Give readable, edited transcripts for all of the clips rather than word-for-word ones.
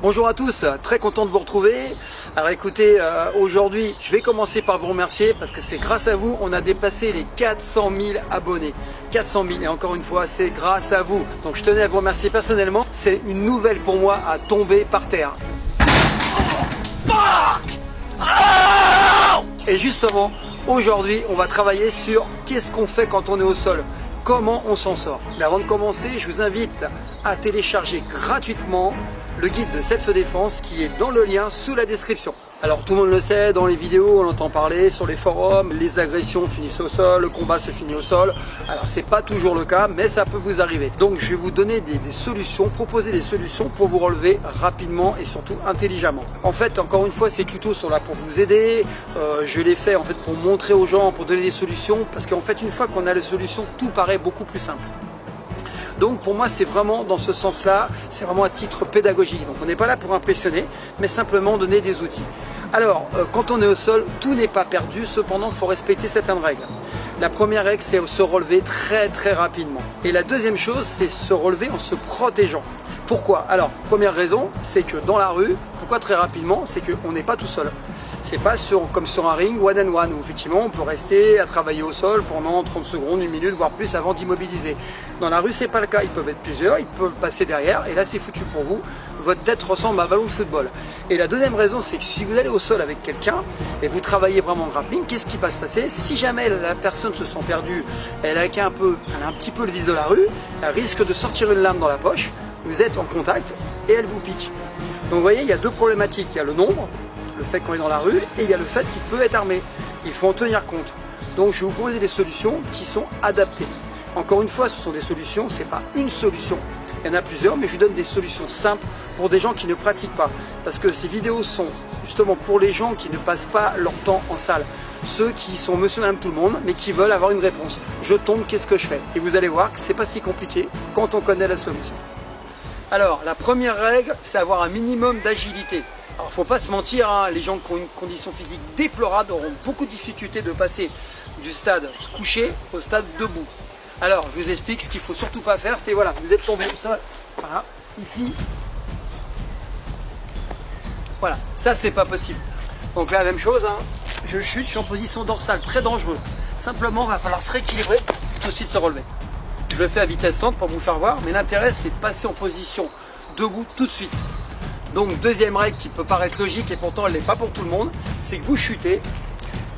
Bonjour à tous, très content de vous retrouver. Alors écoutez, aujourd'hui je vais commencer par vous remercier parce que c'est grâce à vous on a dépassé les 400 000 abonnés. 400 000 et encore une fois c'est grâce à vous. Donc je tenais à vous remercier personnellement, c'est une nouvelle pour moi à tomber par terre. Et justement, aujourd'hui on va travailler sur qu'est-ce qu'on fait quand on est au sol. Comment on s'en sort. Mais avant de commencer, je vous invite à télécharger gratuitement le guide de self-défense qui est dans le lien sous la description. Alors tout le monde le sait, dans les vidéos on entend parler sur les forums, les agressions finissent au sol, le combat se finit au sol. Alors c'est pas toujours le cas, mais ça peut vous arriver. Donc je vais vous donner des solutions, proposer des solutions pour vous relever rapidement et surtout intelligemment. En fait, encore une fois, ces tutos sont là pour vous aider. Je les fais en fait pour montrer aux gens, pour donner des solutions, parce qu'en fait une fois qu'on a les solutions, tout paraît beaucoup plus simple. Donc pour moi c'est vraiment dans ce sens-là, c'est vraiment à titre pédagogique. Donc on n'est pas là pour impressionner, mais simplement donner des outils. Alors quand on est au sol, tout n'est pas perdu, cependant il faut respecter certaines règles. La première règle c'est se relever très rapidement. Et la deuxième chose c'est se relever en se protégeant. Pourquoi? Alors première raison c'est que dans la rue, pourquoi très rapidement? C'est qu'on n'est pas tout seul. C'est pas comme sur un ring one and one où effectivement on peut rester à travailler au sol pendant 30 secondes, une minute, voire plus avant d'immobiliser. Dans la rue c'est pas le cas, ils peuvent être plusieurs, ils peuvent passer derrière et là c'est foutu pour vous. Votre tête ressemble à un ballon de football. Et la deuxième raison c'est que si vous allez au sol avec quelqu'un et vous travaillez vraiment en grappling, qu'est-ce qui va se passer? Si jamais la personne se sent perdue, elle a un petit peu le vice de la rue, elle risque de sortir une lame dans la poche, vous êtes en contact et elle vous pique. Donc vous voyez, il y a deux problématiques, il y a le nombre, le fait qu'on est dans la rue, et il y a le fait qu'il peut être armé. Il faut en tenir compte. Donc je vais vous proposer des solutions qui sont adaptées. Encore une fois, ce sont des solutions, ce n'est pas une solution. Il y en a plusieurs, mais je vous donne des solutions simples pour des gens qui ne pratiquent pas. Parce que ces vidéos sont justement pour les gens qui ne passent pas leur temps en salle. Ceux qui sont monsieur, madame, tout le monde, mais qui veulent avoir une réponse. Je tombe, qu'est-ce que je fais? Et vous allez voir que ce n'est pas si compliqué quand on connaît la solution. Alors, la première règle, c'est avoir un minimum d'agilité. Alors, faut pas se mentir, hein, les gens qui ont une condition physique déplorable auront beaucoup de difficultés de passer du stade couché au stade debout. Alors, je vous explique ce qu'il faut surtout pas faire, c'est voilà, vous êtes tombé au sol, voilà, ici, voilà, ça c'est pas possible. Donc là, la même chose, hein, je chute, je suis en position dorsale, très dangereux. Simplement, il va falloir se rééquilibrer, tout de suite se relever. Je le fais à vitesse lente pour vous faire voir, mais l'intérêt c'est de passer en position debout tout de suite. Donc deuxième règle qui peut paraître logique et pourtant elle n'est pas pour tout le monde, c'est que vous chutez,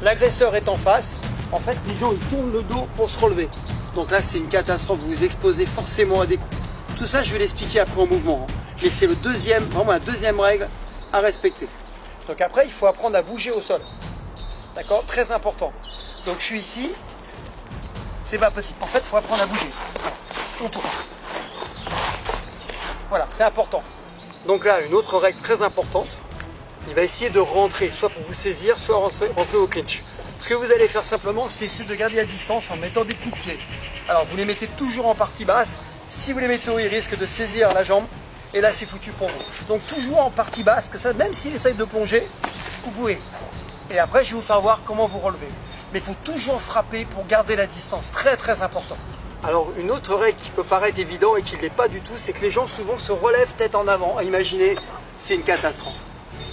l'agresseur est en face, en fait les gens ils tournent le dos pour se relever. Donc là c'est une catastrophe, vous vous exposez forcément à des coups. Tout ça je vais l'expliquer après en mouvement, hein. Mais c'est vraiment la deuxième règle à respecter. Donc après il faut apprendre à bouger au sol, d'accord? Très important. Donc je suis ici, c'est pas possible, en fait il faut apprendre à bouger. On tourne. Voilà, c'est important. Donc là, une autre règle très importante, il va essayer de rentrer, soit pour vous saisir, soit rentrer au clinch. Ce que vous allez faire simplement, c'est essayer de garder la distance en mettant des coups de pied. Alors vous les mettez toujours en partie basse, si vous les mettez haut, il risque de saisir la jambe, et là c'est foutu pour vous. Donc toujours en partie basse, que ça, même s'il essaye de plonger, vous pouvez. Et après je vais vous faire voir comment vous relever. Mais il faut toujours frapper pour garder la distance, très important. Alors une autre règle qui peut paraître évidente et qui ne l'est pas du tout, c'est que les gens souvent se relèvent tête en avant. Imaginez, c'est une catastrophe.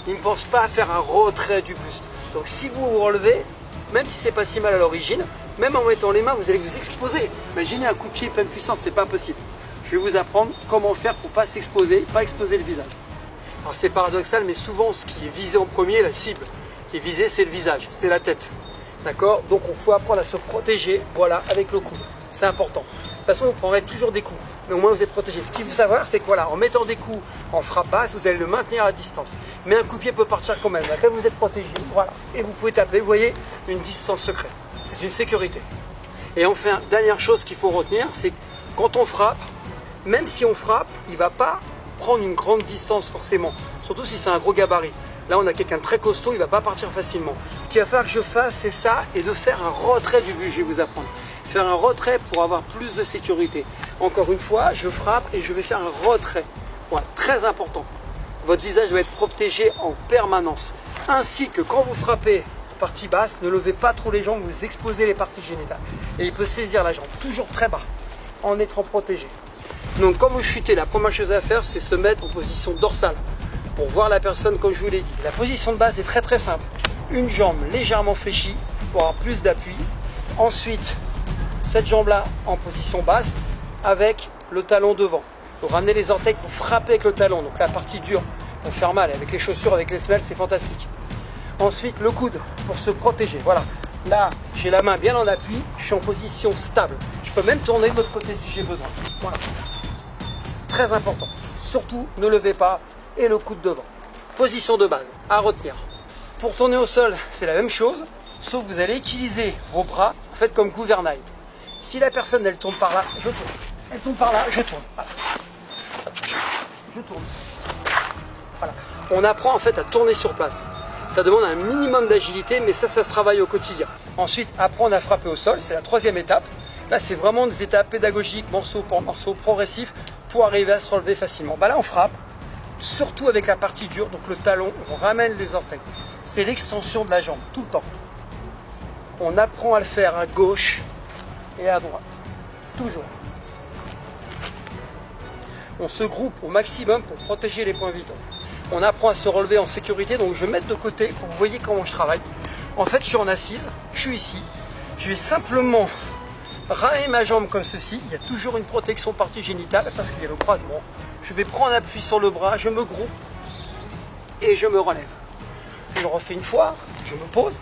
Ils ne pensent pas à faire un retrait du buste. Donc si vous vous relevez, même si c'est pas si mal à l'origine, même en mettant les mains, vous allez vous exposer. Imaginez un coup de pied pleine puissance, c'est pas possible. Je vais vous apprendre comment faire pour pas s'exposer, pas exposer le visage. Alors c'est paradoxal, mais souvent ce qui est visé en premier, la cible qui est visée, c'est le visage, c'est la tête. D'accord? Donc il faut apprendre à se protéger, voilà, avec le coude. C'est important. De toute façon, vous prendrez toujours des coups, mais au moins vous êtes protégé. Ce qu'il faut savoir, c'est que voilà, en mettant des coups en frappe basse, vous allez le maintenir à distance. Mais un coup de pied peut partir quand même. Après, vous êtes protégé, voilà. Et vous pouvez taper, vous voyez, une distance secrète. C'est une sécurité. Et enfin, dernière chose qu'il faut retenir, c'est que quand on frappe, même si on frappe, il ne va pas prendre une grande distance forcément. Surtout si c'est un gros gabarit. Là, on a quelqu'un de très costaud, il ne va pas partir facilement. Ce qu'il va falloir que je fasse, c'est ça, et de faire un retrait du but, je vais vous apprendre. Faire un retrait pour avoir plus de sécurité. Encore une fois, je frappe et je vais faire un retrait. Voilà, très important. Votre visage doit être protégé en permanence. Ainsi que quand vous frappez partie basse, ne levez pas trop les jambes, vous exposez les parties génitales. Et il peut saisir la jambe, toujours très bas, en étant protégé. Donc quand vous chutez, la première chose à faire, c'est se mettre en position dorsale. pour voir la personne comme je vous l'ai dit. La position de base est très simple. Une jambe légèrement fléchie pour avoir plus d'appui. Ensuite, cette jambe-là en position basse avec le talon devant. Vous ramenez les orteils, vous frappez avec le talon, donc la partie dure pour faire mal. Avec les chaussures, avec les semelles, c'est fantastique. Ensuite, le coude pour se protéger. Voilà. Là, j'ai la main bien en appui, je suis en position stable. Je peux même tourner de l'autre côté si j'ai besoin. Voilà. Très important. Surtout, ne levez pas et le coude devant. Position de base à retenir. Pour tourner au sol, c'est la même chose, sauf que vous allez utiliser vos bras, faites comme gouvernail. Si la personne, elle tourne par là, je tourne. Elle tombe par là, je tourne. Voilà. Je tourne. Voilà. On apprend en fait à tourner sur place. Ça demande un minimum d'agilité, mais ça se travaille au quotidien. Ensuite, apprendre à frapper au sol, c'est la troisième étape. Là, c'est vraiment des étapes pédagogiques, morceau par morceau, progressif, pour arriver à se relever facilement. Bah là, on frappe, surtout avec la partie dure, donc le talon, on ramène les orteils. C'est l'extension de la jambe, tout le temps. On apprend à le faire à gauche et à droite, toujours. On se groupe au maximum pour protéger les points vitaux. On apprend à se relever en sécurité, donc je vais mettre de côté pour que vous voyez comment je travaille. En fait, je suis en assise, je suis ici, je vais simplement ramer ma jambe comme ceci. Il y a toujours une protection partie génitale parce qu'il y a le croisement. Je vais prendre appui sur le bras, je me groupe et je me relève. Je le refais une fois, je me pose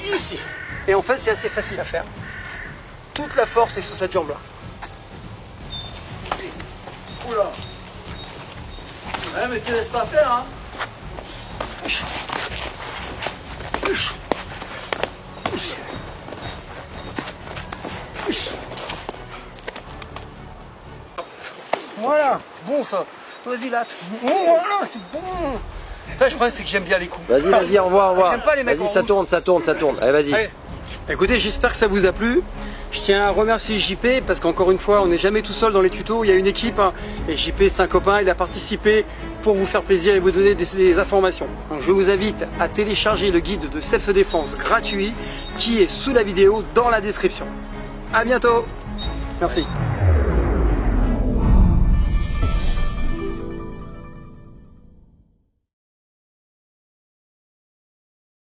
ici. Et en fait, c'est assez facile à faire. Toute la force est sur cette jambe-là. Oula! Ouais, mais tu laisses pas faire, hein. Voilà, bon ça. Vas-y là. Voilà, c'est bon. Ça, je crois c'est que j'aime bien les coups. Vas-y, au revoir. J'aime pas les mecs. Vas-y, ça tourne. Allez, vas-y. Allez. Écoutez, j'espère que ça vous a plu. Je tiens à remercier JP parce qu'encore une fois, on n'est jamais tout seul dans les tutos. Il y a une équipe hein, et JP c'est un copain. Il a participé pour vous faire plaisir et vous donner des informations. Donc, je vous invite à télécharger le guide de self-défense gratuit qui est sous la vidéo dans la description. À bientôt. Merci.